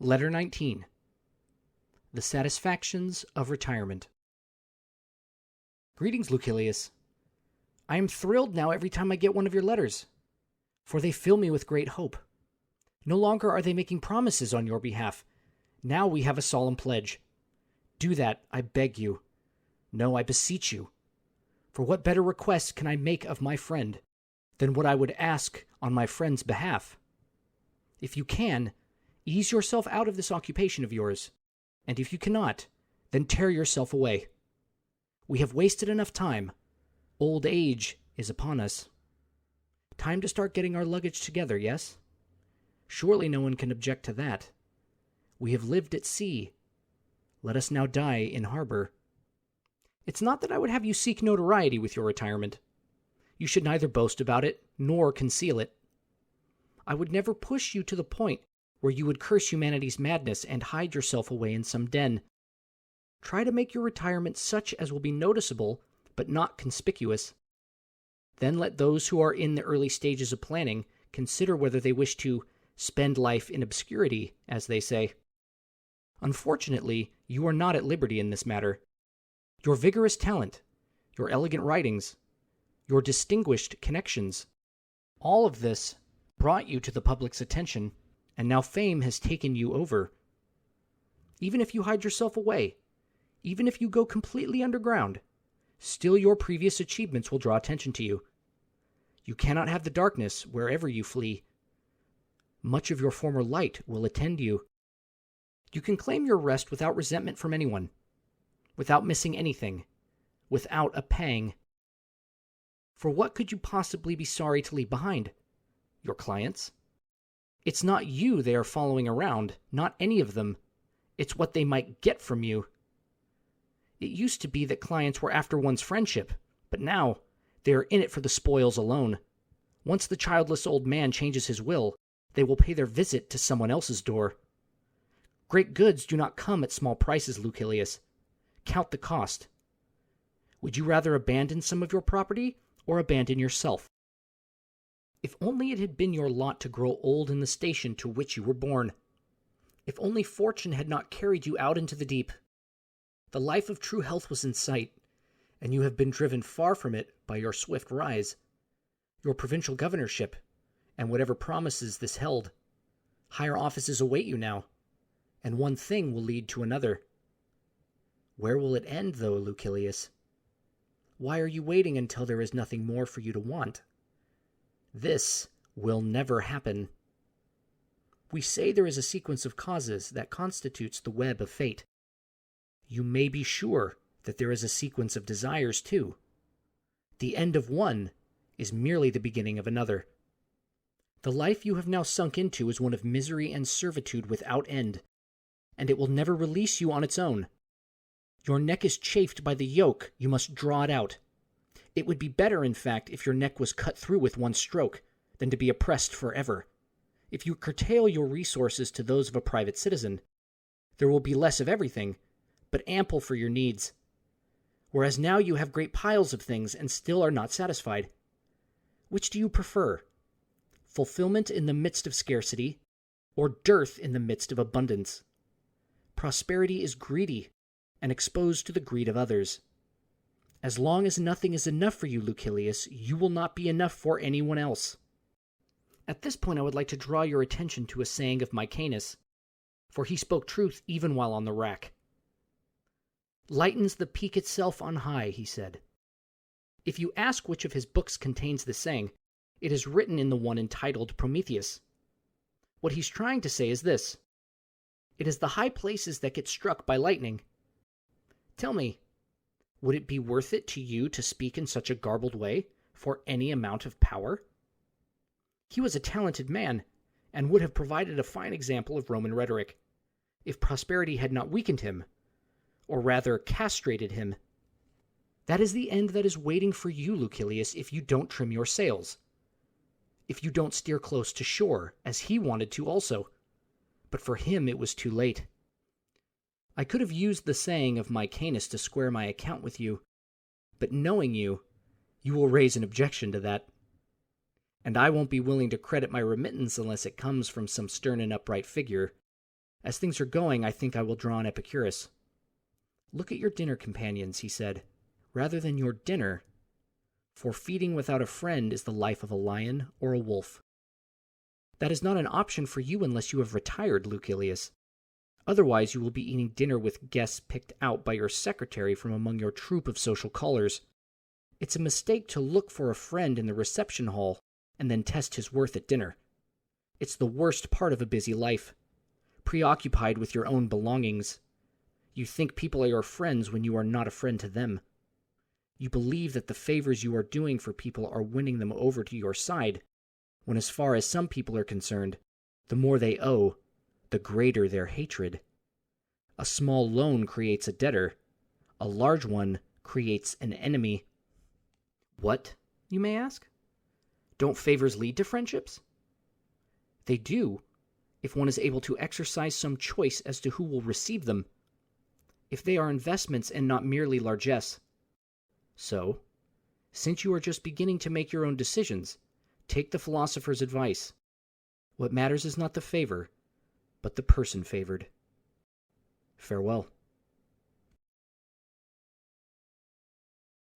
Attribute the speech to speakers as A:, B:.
A: Letter 19. The Satisfactions of Retirement. Greetings, Lucilius. I am thrilled now every time I get one of your letters, for they fill me with great hope. No longer are they making promises on your behalf. Now we have a solemn pledge. Do that, I beg you. No, I beseech you. For what better request can I make of my friend than what I would ask on my friend's behalf? If you can, ease yourself out of this occupation of yours, and if you cannot, then tear yourself away. We have wasted enough time. Old age is upon us. Time to start getting our luggage together, yes? Surely no one can object to that. We have lived at sea. Let us now die in harbor. It's not that I would have you seek notoriety with your retirement. You should neither boast about it nor conceal it. I would never push you to the point where you would curse humanity's madness and hide yourself away in some den. Try to make your retirement such as will be noticeable, but not conspicuous. Then let those who are in the early stages of planning consider whether they wish to spend life in obscurity, as they say. Unfortunately, you are not at liberty in this matter. Your vigorous talent, your elegant writings, your distinguished connections, all of this brought you to the public's attention, and now fame has taken you over. Even if you hide yourself away, even if you go completely underground, still your previous achievements will draw attention to you. You cannot have the darkness wherever you flee. Much of your former light will attend you. You can claim your rest without resentment from anyone, without missing anything, without a pang. For what could you possibly be sorry to leave behind? Your clients? It's not you they are following around, not any of them. It's what they might get from you. It used to be that clients were after one's friendship, but now they are in it for the spoils alone. Once the childless old man changes his will, they will pay their visit to someone else's door. Great goods do not come at small prices, Lucilius. Count the cost. Would you rather abandon some of your property or abandon yourself? If only it had been your lot to grow old in the station to which you were born. If only fortune had not carried you out into the deep. The life of true health was in sight, and you have been driven far from it by your swift rise. Your provincial governorship, and whatever promises this held. Higher offices await you now, and one thing will lead to another. Where will it end, though, Lucilius? Why are you waiting until there is nothing more for you to want? This will never happen. We say there is a sequence of causes that constitutes the web of fate. You may be sure that there is a sequence of desires, too. The end of one is merely the beginning of another. The life you have now sunk into is one of misery and servitude without end, and it will never release you on its own. Your neck is chafed by the yoke, you must draw it out. It would be better, in fact, if your neck was cut through with one stroke, than to be oppressed forever. If you curtail your resources to those of a private citizen, there will be less of everything, but ample for your needs. Whereas now you have great piles of things and still are not satisfied. Which do you prefer? Fulfillment in the midst of scarcity, or dearth in the midst of abundance? Prosperity is greedy and exposed to the greed of others. As long as nothing is enough for you, Lucilius, you will not be enough for anyone else. At this point I would like to draw your attention to a saying of Mycanus, for he spoke truth even while on the rack. Lightens the peak itself on high, he said. If you ask which of his books contains this saying, it is written in the one entitled Prometheus. What he's trying to say is this. It is the high places that get struck by lightning. Tell me, would it be worth it to you to speak in such a garbled way for any amount of power? He was a talented man, and would have provided a fine example of Roman rhetoric, if prosperity had not weakened him, or rather castrated him. That is the end that is waiting for you, Lucilius, if you don't trim your sails. If you don't steer close to shore, as he wanted to also. But for him it was too late. I could have used the saying of Mycanus to square my account with you, but knowing you, you will raise an objection to that. And I won't be willing to credit my remittance unless it comes from some stern and upright figure, As things are going, I think I will draw on Epicurus. Look at your dinner companions, he said, rather than your dinner, for feeding without a friend is the life of a lion or a wolf. That is not an option for you unless you have retired, Lucilius. Otherwise, you will be eating dinner with guests picked out by your secretary from among your troop of social callers. It's a mistake to look for a friend in the reception hall and then test his worth at dinner. It's the worst part of a busy life. Preoccupied with your own belongings, you think people are your friends when you are not a friend to them. You believe that the favors you are doing for people are winning them over to your side, when as far as some people are concerned, the more they owe, the greater their hatred. A small loan creates a debtor. A large one creates an enemy. What, you may ask? Don't favors lead to friendships? They do, if one is able to exercise some choice as to who will receive them, if they are investments and not merely largesse. So, since you are just beginning to make your own decisions, take the philosopher's advice. What matters is not the favor, but the person favored. Farewell.